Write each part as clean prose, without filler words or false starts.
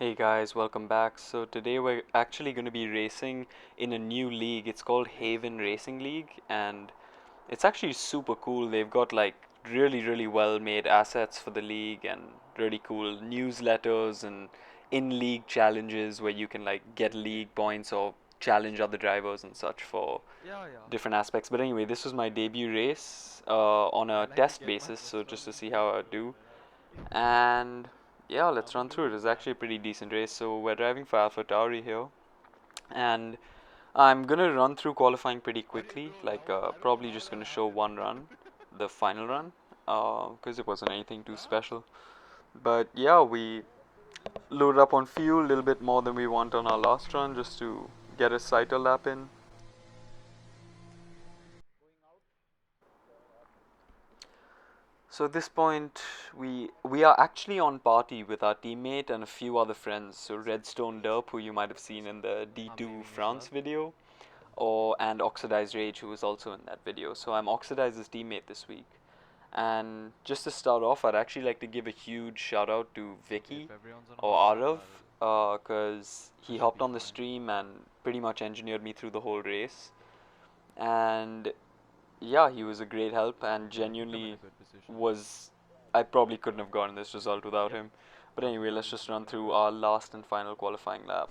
Hey guys, welcome back. So today we're actually going to be racing in a new league. It's called Haven Racing League, and it's actually super cool. They've got like really well made assets for the league and really cool newsletters and in-league challenges where you can like get league points or challenge other drivers and such for Yeah, yeah. different aspects. But anyway, this was my debut race on a test basis, so just to see how I do. And yeah, let's run through it. It's actually a pretty decent race. So we're driving for AlphaTauri here, and I'm gonna run through qualifying pretty quickly. Like probably just gonna show one run, the final run, because it wasn't anything too special. But yeah, we loaded up on fuel a little bit more than we want on our last run, just to get a cycle lap in. So at this point, we are actually on party with our teammate and a few other friends. So Redstone Derp, who you might have seen in the I'm D2 leaving as well. France video, or and Oxidized Rage, who was also in that video. So I'm Oxidize's teammate this week. And just to start off, I'd actually like to give a huge shout out to Okay, Vicky if everyone's on or hard mode, Arav, I'll because I he should hopped be on the fine. stream and pretty much engineered me through the whole race. And yeah, he was a great help and Yeah, I think I'm in a genuinely good position. was. I probably couldn't have gotten this result without Yep. him. But Got anyway, fuel let's just just to run keep it through going. our last and final qualifying lap.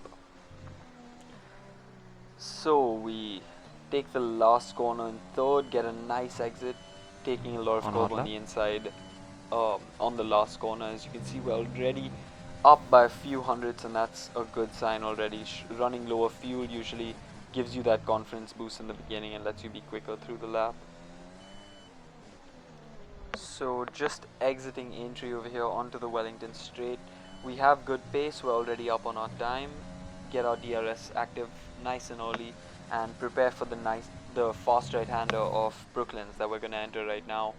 So we take the last corner in third, get a nice exit, taking a lot of On curb hard on lap? the inside on the last corner. As you can see, we're already up by a few hundreds, and that's a good sign already. Running lower fuel usually gives you that confidence boost in the beginning and lets you be quicker through the lap. So just exiting entry over here onto the Wellington straight. We have good pace, we're already up on our time. Get our DRS active nice and early and prepare for the fast right hander of Brooklands that we're gonna enter right now.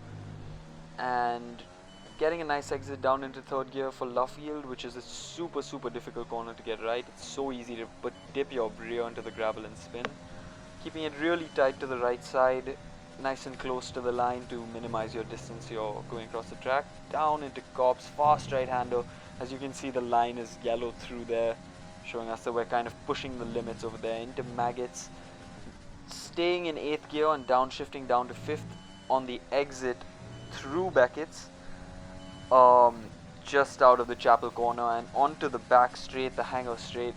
And getting a nice exit down into third gear for Luffield, which is a super difficult corner to get right. It's so easy to dip your rear into the gravel and spin. Keeping it really tight to the right side, nice and close to the line to minimize your distance you're going across the track. Down into Cobb's fast right hander. As you can see, the line is yellow through there, showing us that we're kind of pushing the limits over there into Maggots. Staying in 8th gear and downshifting down to 5th on the exit through Beckett's, just out of the chapel corner and onto the back straight, the hanger straight.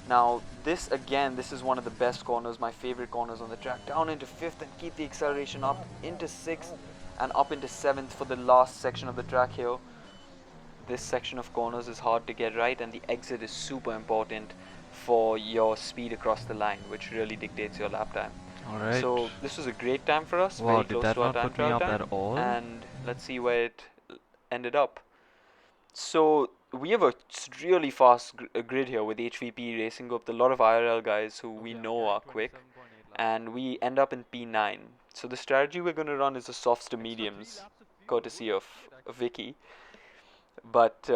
Now this is one of the best corners, my favorite corners on the track. Down into 5th and keep the acceleration up into 6th and up into 7th for the last section of the track here. This section of corners is hard to get right, and the exit is super important for your speed across the line, which really dictates your lap time. Alright. So this was a great time for us, Wow, very did close that to our not time put me trial up at time, all? and let's see where it ended up. So we have a really fast grid here with HVP Racing Group, a lot of IRL guys who we Okay, I'm know carrying are quick, 27.8 laps. and we end up in P9. So the strategy we're going to run is a softs to Extra 3 mediums, laps of fuel. Good. courtesy of Good actually. Vicky. But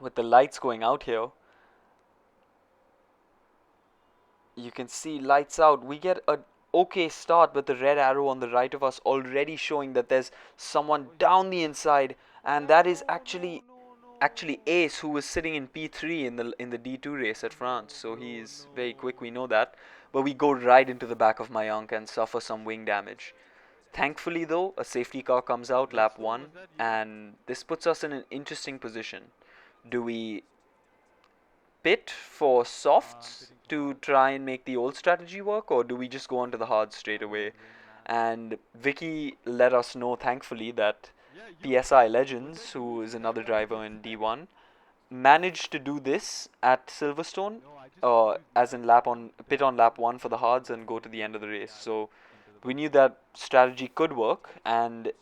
with the lights going out here, you can see lights out. We get a okay start, but the red arrow on the right of us already showing that there's someone down the inside, and that is No, no, actually no, actually no. Ace, who was sitting in P3 in the D2 race at France. No, So bro, he's very quick. We no. know that, but we go right into the back of Mayank and suffer some wing damage. Thankfully, though, a safety car comes out lap Redstone, one, was that you? and this puts us in an interesting position. Do we pit for I'm softs pitting for to hard. try and make the old strategy work, or do we just go on to the hard straight I'm away? gonna win, man. And Vicky let us know, thankfully, that Yeah, PSI was Legends, that you who who is said that another guy driver pitted in there? D1, managed to do this at Silverstone, No, I just saw you as guys in lap like on pit pitting on for lap the one for the hards and go to the for end of the race. yeah So into the we knew boxes. that strategy could work, and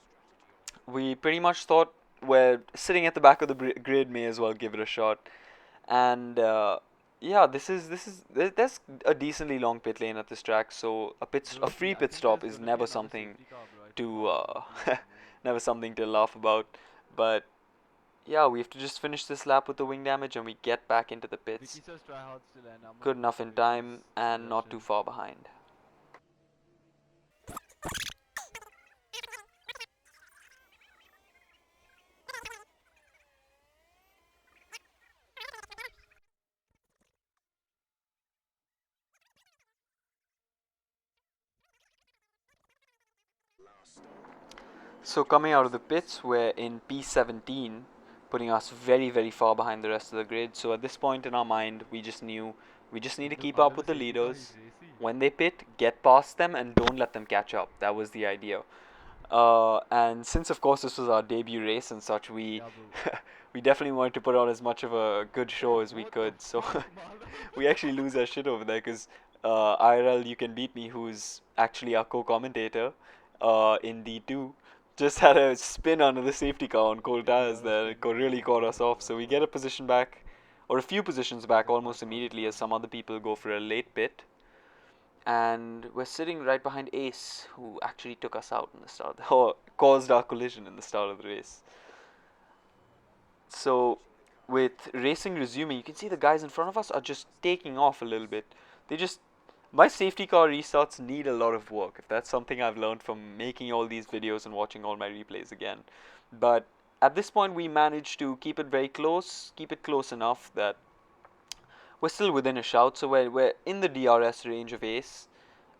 we pretty much thought we're sitting at the back of the grid, may as well give it a shot. And yeah, there's a decently long pit lane at this track, so a Loki, free I pit think stop there's is gonna be never another something safety car, bro. I think to Hard's gonna be on the move. never something to laugh about. But yeah, we have to just finish this lap with the wing damage and we get back into the Vicky pits says try hard still, and I'm gonna good go enough for in Vicky's time and not too suggestion. far behind. So coming out of the pits, we're in P17, putting us very, very far behind the rest of the grid. So at this point in our mind, we just knew we just need to keep up with the leaders. When they pit, get past them and don't let them catch up. That was the idea. And since of course this was our debut race and such, we Yeah, bro. we definitely wanted to put on as much of a good show as we could. So we actually lose our shit over there because IRL You Can Beat Me, who's actually our co-commentator in D2, just had a spin under the safety car on cold tires there. It really caught us off. So we get a position back, or a few positions back almost immediately as some other people go for a late pit. And we're sitting right behind Ace, who actually took us out in the start, or caused our collision in the start of the race. So, with racing resuming, you can see the guys in front of us are just taking off a little bit. They just. My safety car restarts need a lot of work, if that's something I've learned from making all these videos and watching all my replays again. But at this point, we managed to keep it very close, keep it close enough that we're still within a shout, so we're in the DRS range of Ace,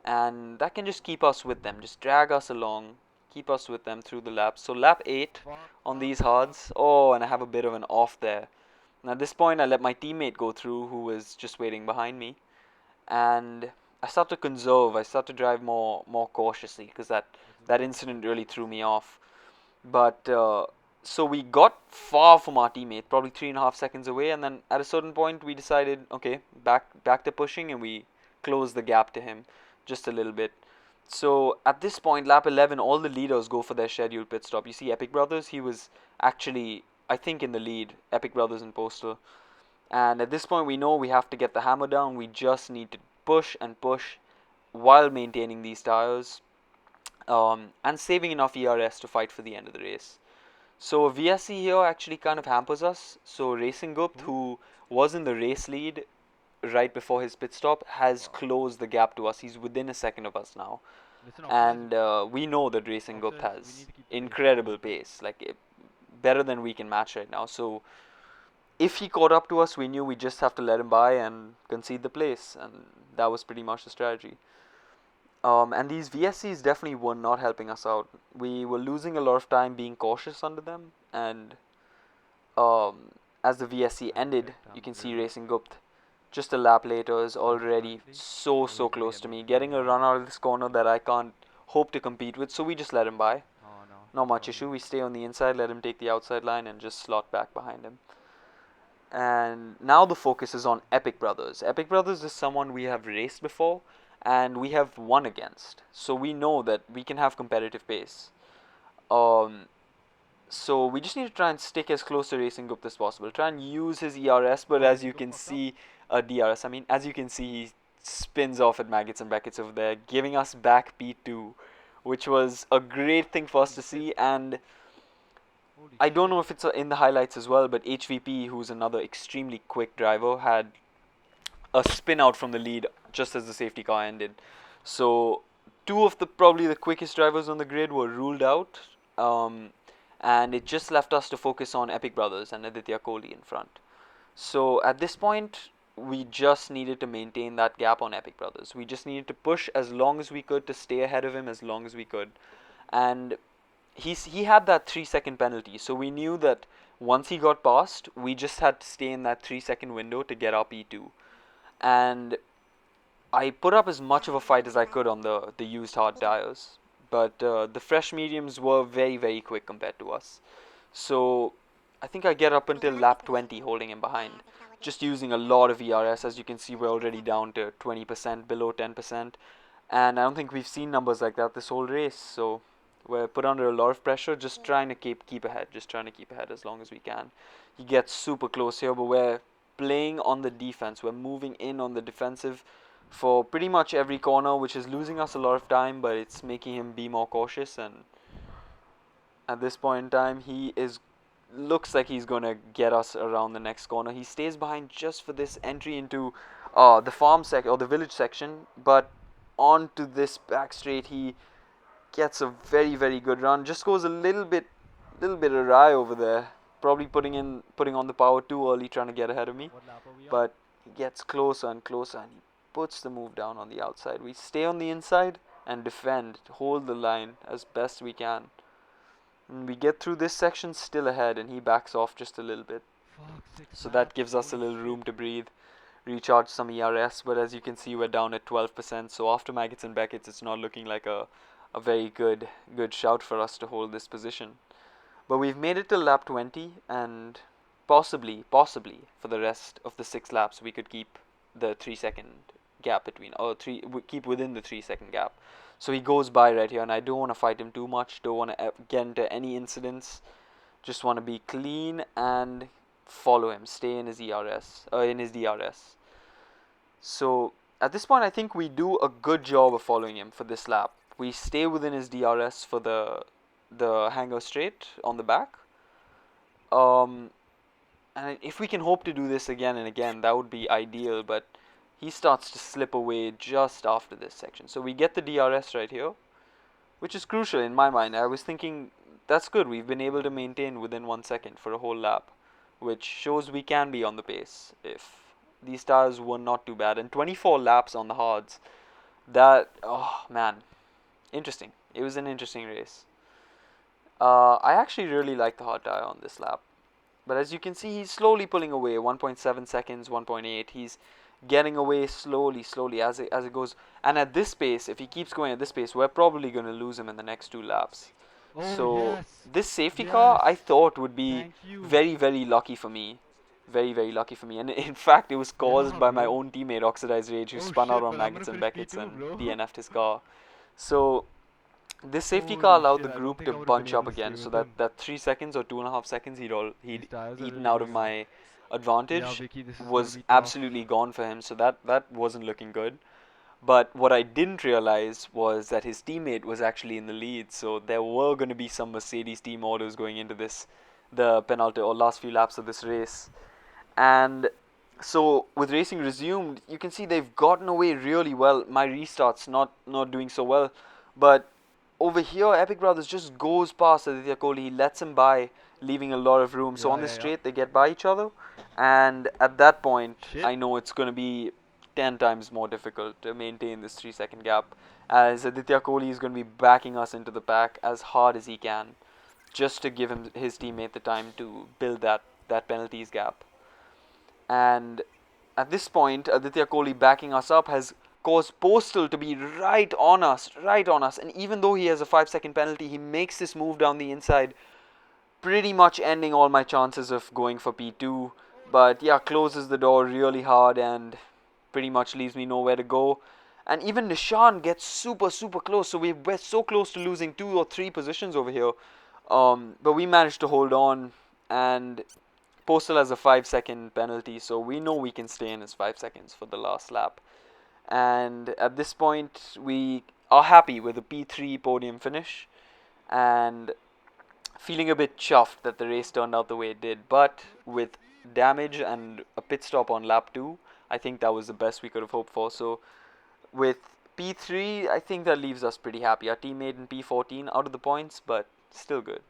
and that can just keep us with them, just drag us along, keep us with them through the laps. So lap 8 on these hards. Oh, and I have a bit of an off there. And at this point, I let my teammate go through, who was just waiting behind me, and I start to conserve. I start to drive more cautiously because that incident really threw me off. But so we got far from our teammate, probably 3.5 seconds away, and then at a certain point we decided, okay, back to pushing, and we closed the gap to him just a little bit. So at this point, lap 11, all the leaders go for their scheduled pit stop. You see, Epic Brothers, he was actually, I think, in the lead. Epic Brothers and Postal. And at this point, we know we have to get the hammer down. We just need to push and push while maintaining these tires, and saving enough ERS to fight for the end of the race. So VSC here actually kind of hampers us. So Racing Gupt, who was in the race lead right before his pit stop, has closed the gap to us. He's within a second of us now. And we know that Racing Gupt has incredible pace, like better than we can match right now. So if he caught up to us, we knew we just have to let him by and concede the place, and that was pretty much the strategy. And these VSCs definitely were not helping us out. We were losing a lot of time being cautious under them, and as the VSC ended, you can see Racing Gupt just a lap later is already so close to me, getting a run out of this corner that I can't hope to compete with. So we just let him by. Not much issue. We stay on the inside, let him take the outside line, and just slot back behind him. And now the focus is on Epic Brothers. Epic Brothers is someone we have raced before and we have won against, so we know that we can have competitive pace. Um, so we just need to try and stick as close to Racing Gupt as possible. Try and use his ERS, but as you can see, DRS. I mean, as you can see, he spins off at Maggots and Beckets over there, giving us back P2, which was a great thing for us to see. And I don't know if it's in the highlights as well, but HVP, who's another extremely quick driver, had a spin out from the lead just as the safety car ended. So two of the probably the quickest drivers on the grid were ruled out, and it just left us to focus on Epic Brothers and Aditya Kohli in front. So at this point, we just needed to maintain that gap on Epic Brothers. We just needed to push as long as we could to stay ahead of him as long as we could, and he had that 3 second penalty. So we knew that once he got past, we just had to stay in that 3 second window to get our P2. And I put up as much of a fight as I could on the used hard tires, but the fresh mediums were very quick compared to us. So I think I get up until lap 20 holding him behind, just using a lot of ERS. As you can see, we're already down to 20%, below 10%, and I don't think we've seen numbers like that this whole race. So we're put under a lot of pressure, just trying to keep ahead, just trying to keep ahead as long as we can. He gets super close here, but we're playing on the defense. We're moving in on the defensive for pretty much every corner, which is losing us a lot of time, but it's making him be more cautious. And at this point in time, he is looks like he's gonna get us around the next corner. He stays behind just for this entry into the farm or the village section, but onto this back straight, he gets a very good run. Just goes a little bit awry over there. Probably putting on the power too early, trying to get ahead of me. But he gets closer and closer, and he puts the move down on the outside. We stay on the inside, and defend, hold the line as best we can. And we get through this section still ahead, and he backs off just a little bit. Fuck, 6 So that laps. gives us a Holy little room shit. to breathe, recharge some ERS, but as you can see we're down at 12%, so after Maggots and Beckett's it's not looking like a very good shout for us to hold this position. But we've made it till lap 20, and possibly for the rest of the 6 laps we could keep the 3-second gap between, or keep within the 3-second gap. So he goes by right here, and I don't want to fight him too much, don't want to get into any incidents, just want to be clean and follow him, stay in his DRS. So at this point I think we do a good job of following him for this lap. We stay within his DRS for the hangar straight on the back. And if we can hope to do this again and again, that would be ideal, but he starts to slip away just after this section. So we get the DRS right here, which is crucial in my mind. I was thinking, that's good, we've been able to maintain within 1 second for a whole lap, which shows we can be on the pace if these tires were not too bad. And 24 laps on the hards, that, oh man, interesting. It was an interesting race. I actually really like the hard tire on this lap. But as you can see, he's slowly pulling away. 1.7 seconds, 1.8. He's getting away slowly as it goes. And at this pace, if he keeps going at this pace, we're probably going to lose him in the next 2 laps. Oh, So yes. this safety car, I Yes. thought would be Thank you. very lucky for me. Very lucky for me. And in fact, it was caused Yeah, by my bro. own teammate Oxidized Rage, who Oh spun out shit, on but I'm gonna Maggots and finish Beckett's P2, and bro. DNF'd his car. So this safety car Holy allowed the shit, I don't group think to I would have been bunch able up to stay again, so with him. that 3 seconds or 2.5 seconds These he'd tires are eaten really out of good. my Yeah, advantage Vicky, this is gonna was be tough. absolutely gone for him, so that wasn't looking good. But what I didn't realize was that his teammate was actually in the lead, so there were going to be some Mercedes team orders going into the penalty or last few laps of this race. And so with racing resumed, you can see they've gotten away really well. My restart's not doing so well, but over here Epic Brothers just goes past Aditya Kohli. He lets him by, leaving a lot of room. So on the Yeah. straight they get by each other, and at that point Shit. I know it's going to be 10 times more difficult to maintain this 3-second gap, as Aditya Kohli is going to be backing us into the pack as hard as he can, just to give his teammate the time to build that penalties gap. And at this point, Aditya Kohli backing us up has caused Postal to be right on us. And even though he has a 5-second penalty, he makes this move down the inside, pretty much ending all my chances of going for P2. But yeah, closes the door really hard and pretty much leaves me nowhere to go. And even Nishan gets super close, so we're so close to losing 2 or 3 positions over here. But we managed to hold on, and Postal has a 5-second penalty, so we know we can stay in his 5 seconds for the last lap. And at this point, we are happy with a P3 podium finish, and feeling a bit chuffed that the race turned out the way it did. But with damage and a pit stop on lap 2, I think that was the best we could have hoped for. So with P3, I think that leaves us pretty happy. Our teammate in P14 out of the points, but still good.